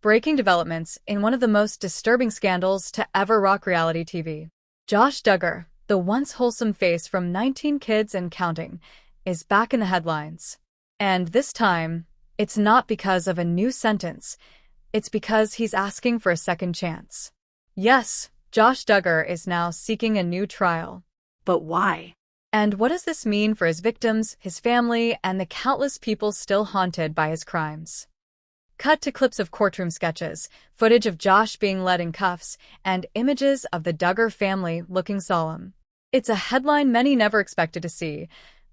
Breaking developments in one of the most disturbing scandals to ever rock reality TV. Josh Duggar, the once wholesome face from 19 Kids and Counting, is back in the headlines. And this time, it's not because of a new sentence, it's because he's asking for a second chance. Yes, Josh Duggar is now seeking a new trial. But why? And what does this mean for his victims, his family, and the countless people still haunted by his crimes? Cut to clips of courtroom sketches, footage of Josh being led in cuffs, and images of the Duggar family looking solemn. It's a headline many never expected to see.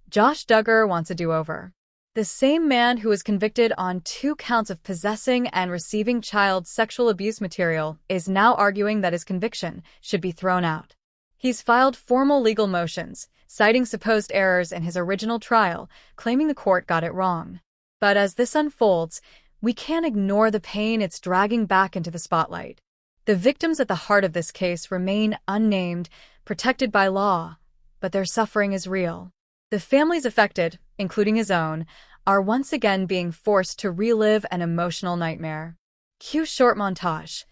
Josh Duggar wants a do-over. The same man who was convicted on 2 counts of possessing and receiving child sexual abuse material is now arguing that his conviction should be thrown out. He's filed formal legal motions, citing supposed errors in his original trial, claiming the court got it wrong. But as this unfolds, we can't ignore the pain it's dragging back into the spotlight. The victims at the heart of this case remain unnamed, protected by law, but their suffering is real. The families affected, including his own, are once again being forced to relive an emotional nightmare. Cue short montage.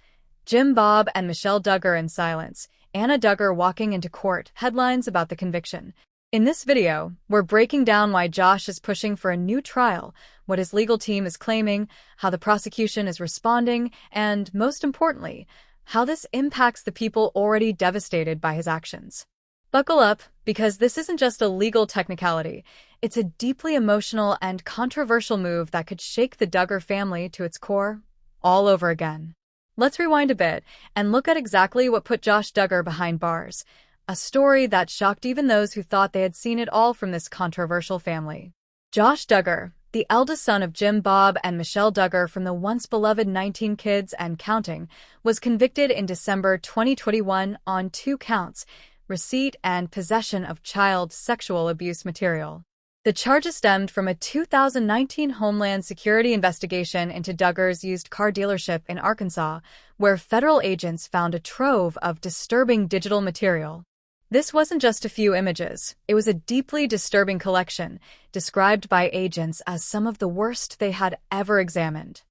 Jim Bob and Michelle Duggar in silence, Anna Duggar walking into court, headlines about the conviction. In this video, we're breaking down why Josh is pushing for a new trial, what his legal team is claiming, how the prosecution is responding, and, most importantly, how this impacts the people already devastated by his actions. Buckle up, because this isn't just a legal technicality. It's a deeply emotional and controversial move that could shake the Duggar family to its core all over again. Let's rewind a bit and look at exactly what put Josh Duggar behind bars. A story that shocked even those who thought they had seen it all from this controversial family. Josh Duggar, the eldest son of Jim Bob and Michelle Duggar from the once-beloved 19 Kids and Counting, was convicted in December 2021 on 2 counts, receipt and possession of child sexual abuse material. The charges stemmed from a 2019 Homeland Security investigation into Duggar's used car dealership in Arkansas, where federal agents found a trove of disturbing digital material. This wasn't just a few images, it was a deeply disturbing collection, described by agents as some of the worst they had ever examined.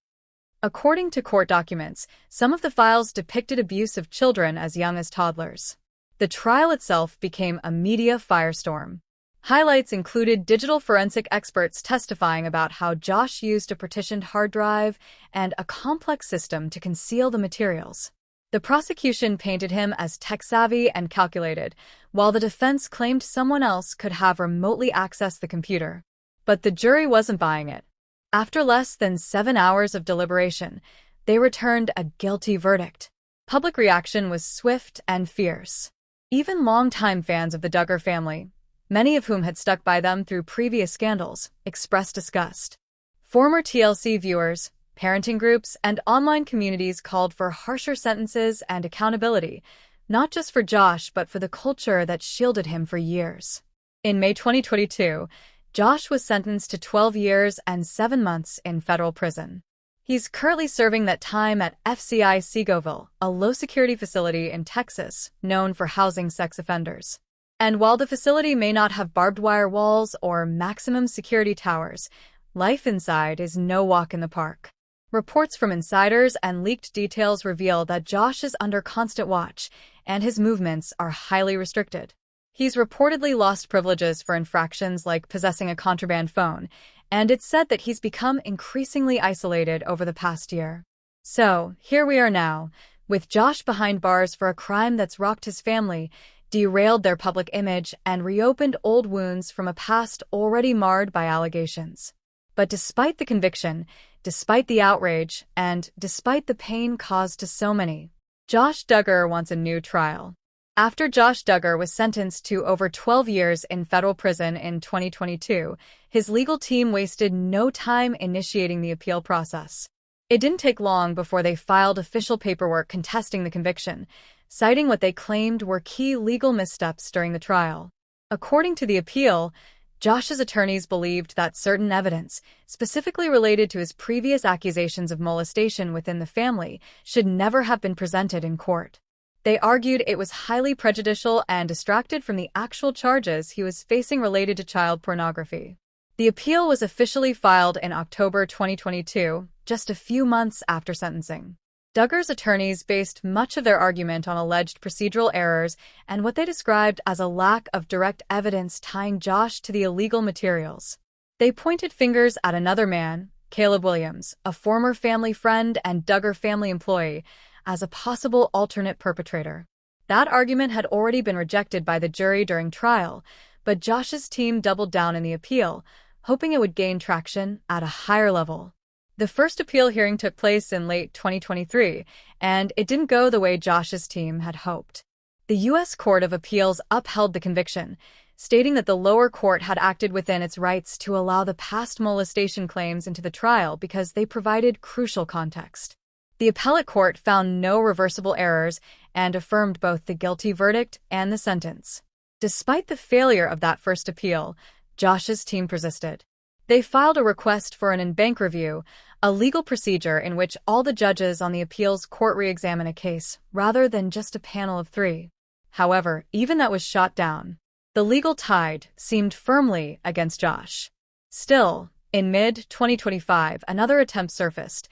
According to court documents, some of the files depicted abuse of children as young as toddlers. The trial itself became a media firestorm. Highlights included digital forensic experts testifying about how Josh used a partitioned hard drive and a complex system to conceal the materials. The prosecution painted him as tech-savvy and calculated, while the defense claimed someone else could have remotely accessed the computer. But the jury wasn't buying it. After less than 7 hours of deliberation, they returned a guilty verdict. Public reaction was swift and fierce. Even longtime fans of the Duggar family, many of whom had stuck by them through previous scandals, expressed disgust. Former TLC viewers, parenting groups, and online communities called for harsher sentences and accountability, not just for Josh but for the culture that shielded him for years. In May 2022, Josh was sentenced to 12 years and 7 months in federal prison. He's currently serving that time at FCI Seagoville, a low-security facility in Texas known for housing sex offenders. And while the facility may not have barbed wire walls or maximum security towers, life inside is no walk in the park. Reports from insiders and leaked details reveal that Josh is under constant watch, and his movements are highly restricted. He's reportedly lost privileges for infractions like possessing a contraband phone, and it's said that he's become increasingly isolated over the past year. So, here we are now, with Josh behind bars for a crime that's rocked his family, derailed their public image, and reopened old wounds from a past already marred by allegations. But despite the conviction, despite the outrage, and despite the pain caused to so many, Josh Duggar wants a new trial. After Josh Duggar was sentenced to over 12 years in federal prison in 2022, his legal team wasted no time initiating the appeal process. It didn't take long before they filed official paperwork contesting the conviction, citing what they claimed were key legal missteps during the trial. According to the appeal, Josh's attorneys believed that certain evidence, specifically related to his previous accusations of molestation within the family, should never have been presented in court. They argued it was highly prejudicial and distracted from the actual charges he was facing related to child pornography. The appeal was officially filed in October 2022, just a few months after sentencing. Duggar's attorneys based much of their argument on alleged procedural errors and what they described as a lack of direct evidence tying Josh to the illegal materials. They pointed fingers at another man, Caleb Williams, a former family friend and Duggar family employee, as a possible alternate perpetrator. That argument had already been rejected by the jury during trial, but Josh's team doubled down in the appeal, hoping it would gain traction at a higher level. The first appeal hearing took place in late 2023, and it didn't go the way Josh's team had hoped. The U.S. Court of Appeals upheld the conviction, stating that the lower court had acted within its rights to allow the past molestation claims into the trial because they provided crucial context. The appellate court found no reversible errors and affirmed both the guilty verdict and the sentence. Despite the failure of that first appeal, Josh's team persisted. They filed a request for an en banc review, a legal procedure in which all the judges on the appeals court re-examine a case, rather than just a panel of 3. However, even that was shot down. The legal tide seemed firmly against Josh. Still, in mid-2025, another attempt surfaced,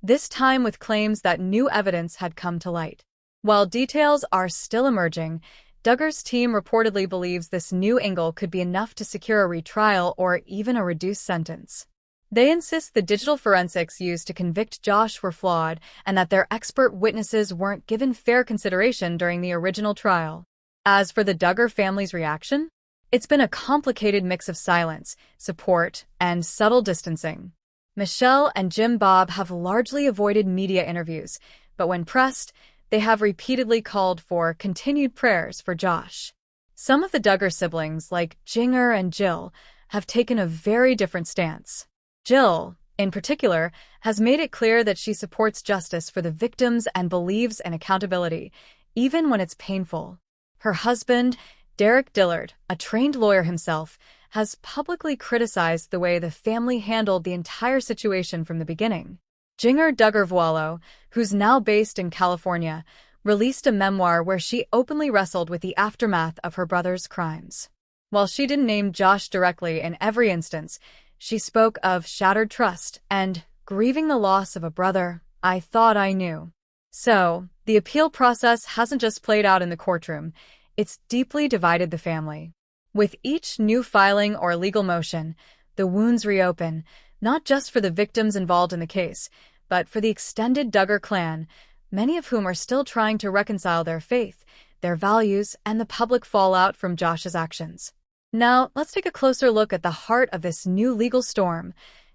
this time with claims that new evidence had come to light. While details are still emerging, Duggar's team reportedly believes this new angle could be enough to secure a retrial or even a reduced sentence. They insist the digital forensics used to convict Josh were flawed and that their expert witnesses weren't given fair consideration during the original trial. As for the Duggar family's reaction, it's been a complicated mix of silence, support, and subtle distancing. Michelle and Jim Bob have largely avoided media interviews, but when pressed, they have repeatedly called for continued prayers for Josh. Some of the Duggar siblings, like Jinger and Jill, have taken a very different stance. Jill, in particular, has made it clear that she supports justice for the victims and believes in accountability, even when it's painful. Her husband, Derek Dillard, a trained lawyer himself, has publicly criticized the way the family handled the entire situation from the beginning. Jinger Duggar, who's now based in California, released a memoir where she openly wrestled with the aftermath of her brother's crimes. While she didn't name Josh directly in every instance, she spoke of shattered trust and grieving the loss of a brother I thought I knew. So, the appeal process hasn't just played out in the courtroom, it's deeply divided the family. With each new filing or legal motion, the wounds reopen, not just for the victims involved in the case, but for the extended Duggar clan, many of whom are still trying to reconcile their faith, their values, and the public fallout from Josh's actions. Now, let's take a closer look at the heart of this new legal storm,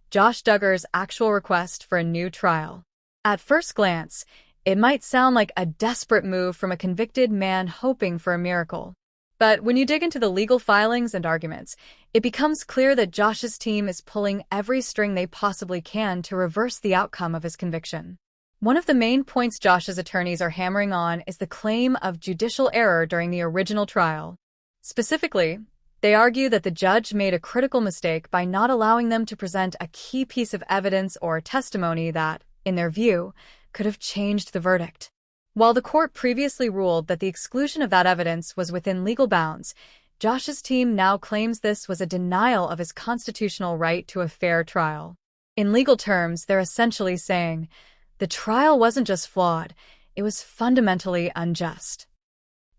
Josh Duggar's actual request for a new trial. At first glance, it might sound like a desperate move from a convicted man hoping for a miracle. But when you dig into the legal filings and arguments, it becomes clear that Josh's team is pulling every string they possibly can to reverse the outcome of his conviction. One of the main points Josh's attorneys are hammering on is the claim of judicial error during the original trial. Specifically, they argue that the judge made a critical mistake by not allowing them to present a key piece of evidence or testimony that, in their view, could have changed the verdict. While the court previously ruled that the exclusion of that evidence was within legal bounds, Josh's team now claims this was a denial of his constitutional right to a fair trial. In legal terms, they're essentially saying, the trial wasn't just flawed, it was fundamentally unjust.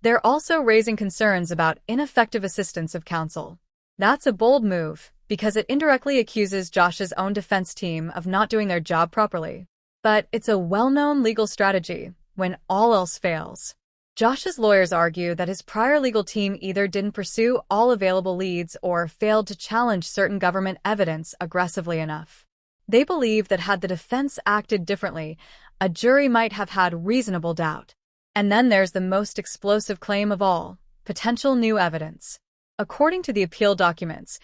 They're also raising concerns about ineffective assistance of counsel. That's a bold move, because it indirectly accuses Josh's own defense team of not doing their job properly. But it's a well-known legal strategy when all else fails. Josh's lawyers argue that his prior legal team either didn't pursue all available leads or failed to challenge certain government evidence aggressively enough. They believe that had the defense acted differently, a jury might have had reasonable doubt. And then there's the most explosive claim of all, potential new evidence. According to the appeal documents,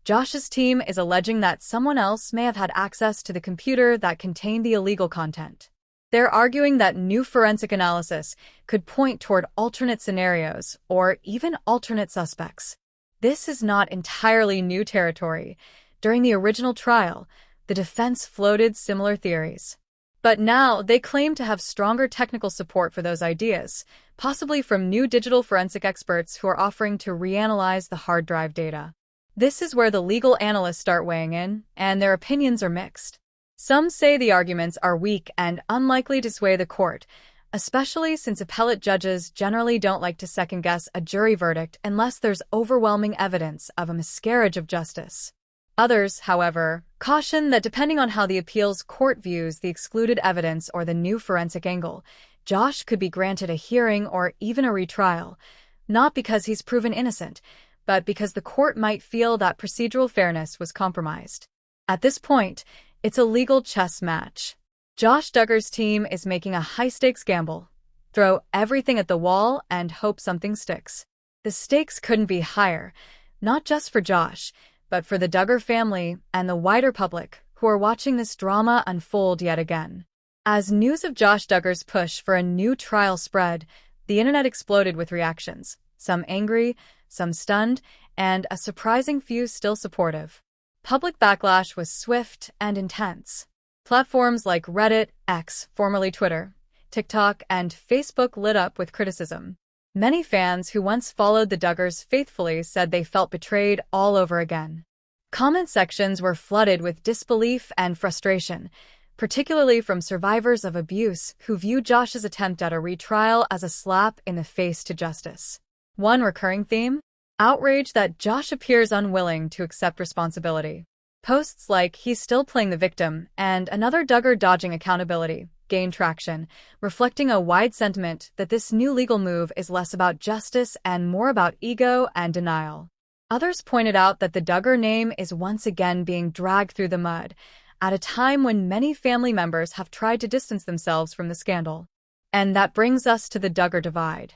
Josh's team is alleging that someone else may have had access to the computer that contained the illegal content. They're arguing that new forensic analysis could point toward alternate scenarios or even alternate suspects. This is not entirely new territory. During the original trial, the defense floated similar theories. But now they claim to have stronger technical support for those ideas, possibly from new digital forensic experts who are offering to reanalyze the hard drive data. This is where the legal analysts start weighing in, and their opinions are mixed. Some say the arguments are weak and unlikely to sway the court, especially since appellate judges generally don't like to second-guess a jury verdict unless there's overwhelming evidence of a miscarriage of justice. Others, however, caution that depending on how the appeals court views the excluded evidence or the new forensic angle, Josh could be granted a hearing or even a retrial, not because he's proven innocent, but because the court might feel that procedural fairness was compromised. At this point, it's a legal chess match. Josh Duggar's team is making a high-stakes gamble. Throw everything at the wall and hope something sticks. The stakes couldn't be higher, not just for Josh, but for the Duggar family and the wider public who are watching this drama unfold yet again. As news of Josh Duggar's push for a new trial spread, the internet exploded with reactions, some angry, some stunned, and a surprising few still supportive. Public backlash was swift and intense. Platforms like Reddit, X, formerly Twitter, TikTok, and Facebook lit up with criticism. Many fans who once followed the Duggars faithfully said they felt betrayed all over again. Comment sections were flooded with disbelief and frustration, particularly from survivors of abuse who viewed Josh's attempt at a retrial as a slap in the face to justice. One recurring theme? Outrage that Josh appears unwilling to accept responsibility. Posts like "he's still playing the victim" and "another Duggar dodging accountability" gained traction, reflecting a wide sentiment that this new legal move is less about justice and more about ego and denial. Others pointed out that the Duggar name is once again being dragged through the mud, at a time when many family members have tried to distance themselves from the scandal. And that brings us to the Duggar divide.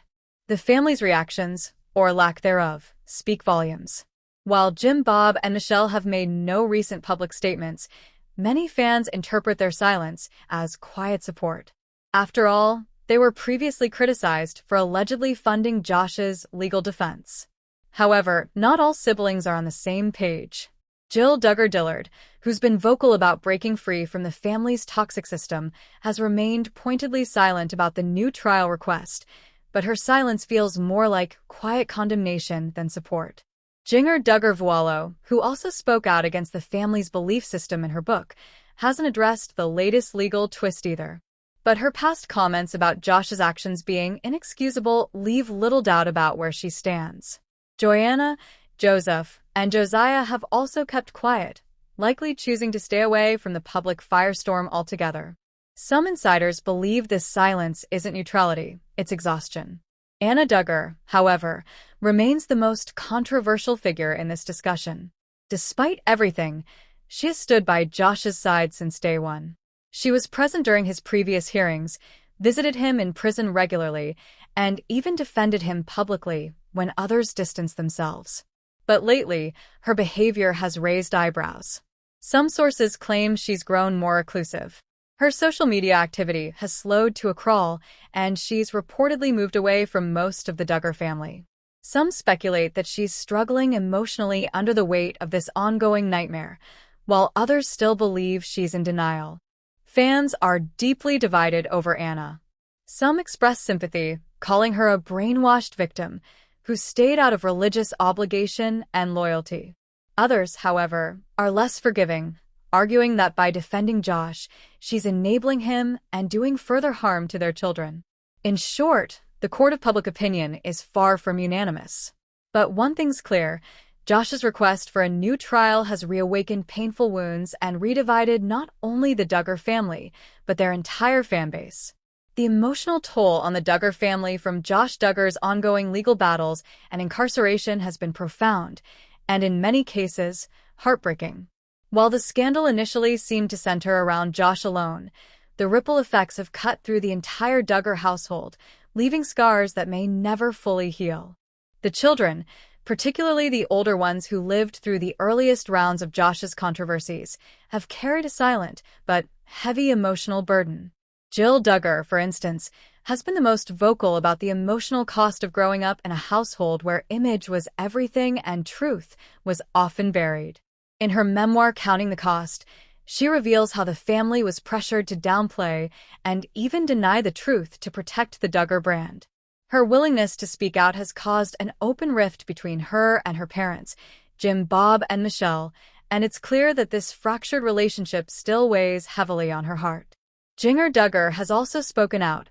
The family's reactions, or lack thereof, speak volumes. While Jim, Bob, and Michelle have made no recent public statements, many fans interpret their silence as quiet support. After all, they were previously criticized for allegedly funding Josh's legal defense. However, not all siblings are on the same page. Jill Duggar-Dillard, who's been vocal about breaking free from the family's toxic system, has remained pointedly silent about the new trial request, but her silence feels more like quiet condemnation than support. Jinger Duggar, who also spoke out against the family's belief system in her book, hasn't addressed the latest legal twist either. But her past comments about Josh's actions being inexcusable leave little doubt about where she stands. Joanna, Joseph, and Josiah have also kept quiet, likely choosing to stay away from the public firestorm altogether. Some insiders believe this silence isn't neutrality, it's exhaustion. Anna Duggar, however, remains the most controversial figure in this discussion. Despite everything, she has stood by Josh's side since day one. She was present during his previous hearings, visited him in prison regularly, and even defended him publicly when others distanced themselves. But lately, her behavior has raised eyebrows. Some sources claim she's grown more reclusive. Her social media activity has slowed to a crawl, and she's reportedly moved away from most of the Duggar family. Some speculate that she's struggling emotionally under the weight of this ongoing nightmare, while others still believe she's in denial. Fans are deeply divided over Anna. Some express sympathy, calling her a brainwashed victim who stayed out of religious obligation and loyalty. Others, however, are less forgiving, arguing that by defending Josh, she's enabling him and doing further harm to their children. In short, the court of public opinion is far from unanimous. But one thing's clear, Josh's request for a new trial has reawakened painful wounds and redivided not only the Duggar family, but their entire fanbase. The emotional toll on the Duggar family from Josh Duggar's ongoing legal battles and incarceration has been profound, and in many cases, heartbreaking. While the scandal initially seemed to center around Josh alone, the ripple effects have cut through the entire Duggar household, leaving scars that may never fully heal. The children, particularly the older ones who lived through the earliest rounds of Josh's controversies, have carried a silent but heavy emotional burden. Jill Duggar, for instance, has been the most vocal about the emotional cost of growing up in a household where image was everything and truth was often buried. In her memoir Counting the Cost, she reveals how the family was pressured to downplay and even deny the truth to protect the Duggar brand. Her willingness to speak out has caused an open rift between her and her parents, Jim, Bob, and Michelle, and it's clear that this fractured relationship still weighs heavily on her heart. Jinger Duggar has also spoken out,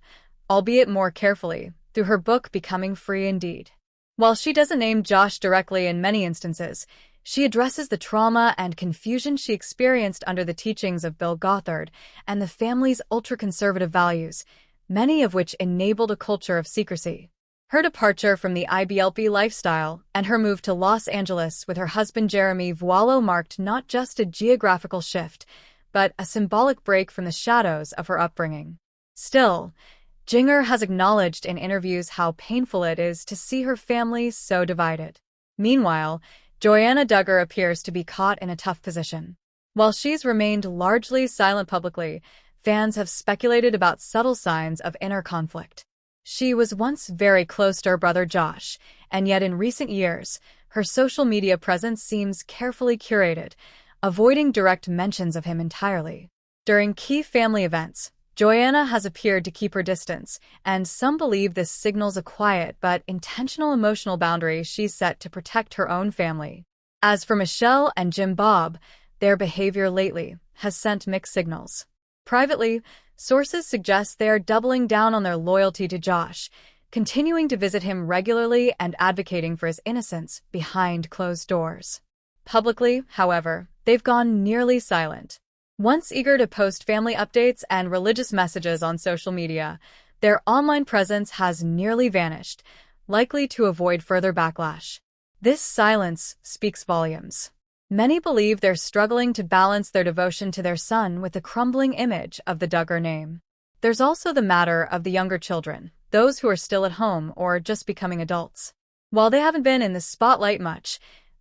albeit more carefully, through her book Becoming Free Indeed. While she doesn't name Josh directly in many instances, she addresses the trauma and confusion she experienced under the teachings of Bill Gothard and the family's ultra-conservative values, many of which enabled a culture of secrecy. Her departure from the IBLP lifestyle and her move to Los Angeles with her husband Jeremy Vuolo marked not just a geographical shift, but a symbolic break from the shadows of her upbringing. Still, Jinger has acknowledged in interviews how painful it is to see her family so divided. Meanwhile, Jinger Duggar appears to be caught in a tough position. While she's remained largely silent publicly, fans have speculated about subtle signs of inner conflict. She was once very close to her brother Josh, and yet in recent years, her social media presence seems carefully curated, avoiding direct mentions of him entirely. During key family events, Joanna has appeared to keep her distance, and some believe this signals a quiet but intentional emotional boundary she's set to protect her own family. As for Michelle and Jim Bob, their behavior lately has sent mixed signals. Privately, sources suggest they are doubling down on their loyalty to Josh, continuing to visit him regularly and advocating for his innocence behind closed doors. Publicly, however, they've gone nearly silent. Once eager to post family updates and religious messages on social media, their online presence has nearly vanished, likely to avoid further backlash. This silence speaks volumes. Many believe they're struggling to balance their devotion to their son with the crumbling image of the Duggar name. There's also the matter of the younger children, those who are still at home or just becoming adults. While they haven't been in the spotlight much,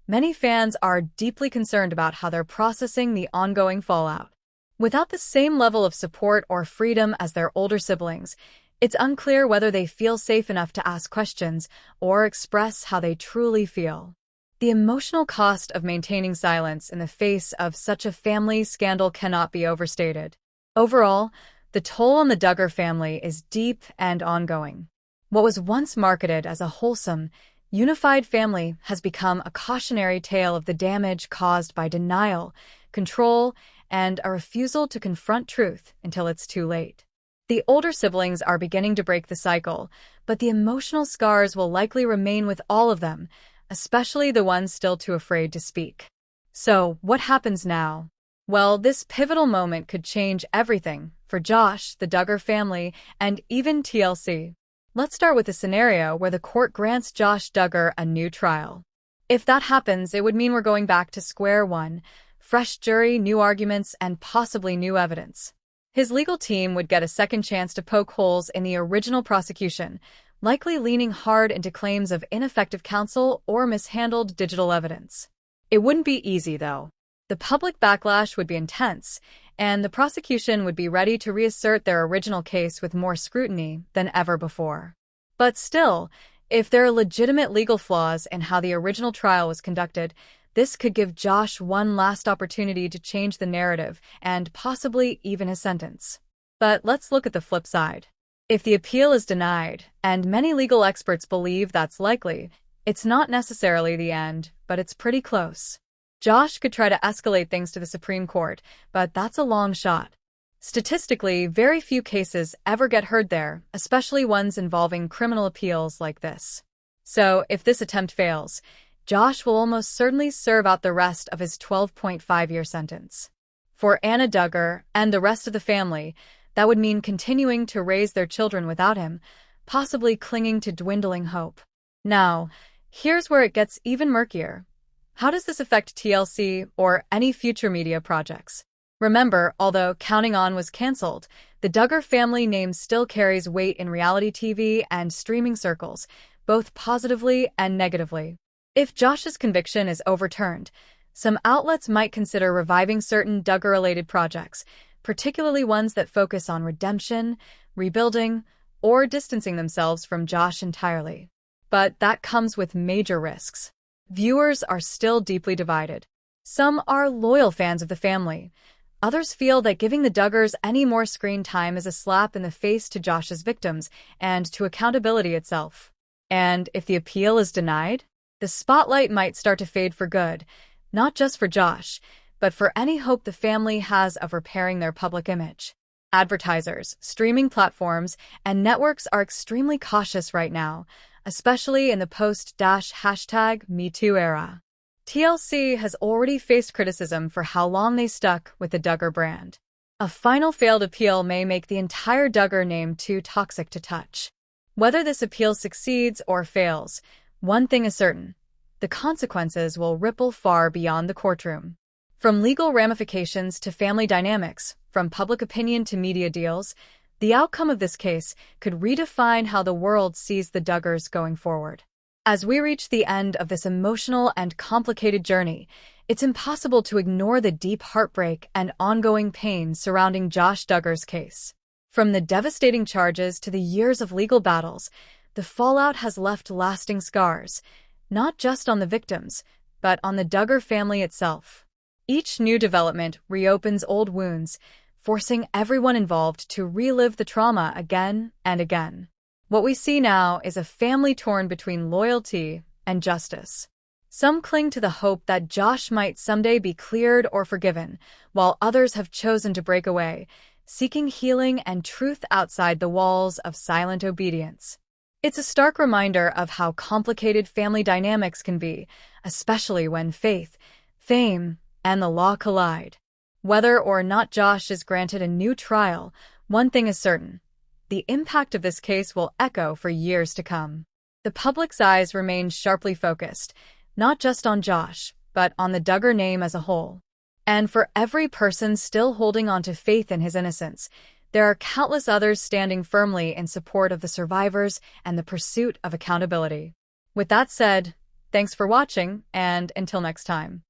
many fans are deeply concerned about how they're processing the ongoing fallout. Without the same level of support or freedom as their older siblings, it's unclear whether they feel safe enough to ask questions or express how they truly feel. The emotional cost of maintaining silence in the face of such a family scandal cannot be overstated. Overall, the toll on the Duggar family is deep and ongoing. What was once marketed as a wholesome, unified family has become a cautionary tale of the damage caused by denial, control, and a refusal to confront truth until it's too late. The older siblings are beginning to break the cycle, but the emotional scars will likely remain with all of them, especially the ones still too afraid to speak. So, what happens now? Well, this pivotal moment could change everything for Josh, the Duggar family, and even TLC. Let's start with a scenario where the court grants Josh Duggar a new trial. If that happens, it would mean we're going back to square one, fresh jury, new arguments, and possibly new evidence. His legal team would get a second chance to poke holes in the original prosecution, likely leaning hard into claims of ineffective counsel or mishandled digital evidence. It wouldn't be easy, though. The public backlash would be intense, and the prosecution would be ready to reassert their original case with more scrutiny than ever before. But still, if there are legitimate legal flaws in how the original trial was conducted, this could give Josh one last opportunity to change the narrative and possibly even his sentence. But let's look at the flip side. If the appeal is denied, and many legal experts believe that's likely, it's not necessarily the end, but it's pretty close. Josh could try to escalate things to the Supreme Court, but that's a long shot. Statistically, very few cases ever get heard there, especially ones involving criminal appeals like this. So, if this attempt fails, Josh will almost certainly serve out the rest of his 12.5-year sentence. For Anna Duggar and the rest of the family, that would mean continuing to raise their children without him, possibly clinging to dwindling hope. Now, here's where it gets even murkier. How does this affect TLC or any future media projects? Remember, although Counting On was cancelled, the Duggar family name still carries weight in reality TV and streaming circles, both positively and negatively. If Josh's conviction is overturned, some outlets might consider reviving certain Duggar-related projects, particularly ones that focus on redemption, rebuilding, or distancing themselves from Josh entirely. But that comes with major risks. Viewers are still deeply divided. Some are loyal fans of the family. Others feel that giving the Duggars any more screen time is a slap in the face to Josh's victims and to accountability itself. And if the appeal is denied, the spotlight might start to fade for good, not just for Josh, but for any hope the family has of repairing their public image. Advertisers, streaming platforms, and networks are extremely cautious right now, especially in the post-#MeToo era. TLC has already faced criticism for how long they stuck with the Duggar brand. A final failed appeal may make the entire Duggar name too toxic to touch. Whether this appeal succeeds or fails, one thing is certain: the consequences will ripple far beyond the courtroom. From legal ramifications to family dynamics, from public opinion to media deals, the outcome of this case could redefine how the world sees the Duggars going forward. As we reach the end of this emotional and complicated journey, it's impossible to ignore the deep heartbreak and ongoing pain surrounding Josh Duggar's case. From the devastating charges to the years of legal battles, the fallout has left lasting scars, not just on the victims, but on the Duggar family itself. Each new development reopens old wounds, forcing everyone involved to relive the trauma again and again. What we see now is a family torn between loyalty and justice. Some cling to the hope that Josh might someday be cleared or forgiven, while others have chosen to break away, seeking healing and truth outside the walls of silent obedience. It's a stark reminder of how complicated family dynamics can be, especially when faith, fame, and the law collide. Whether or not Josh is granted a new trial, one thing is certain: the impact of this case will echo for years to come. The public's eyes remain sharply focused, not just on Josh, but on the Duggar name as a whole. And for every person still holding on to faith in his innocence, there are countless others standing firmly in support of the survivors and the pursuit of accountability. With that said, thanks for watching, and until next time.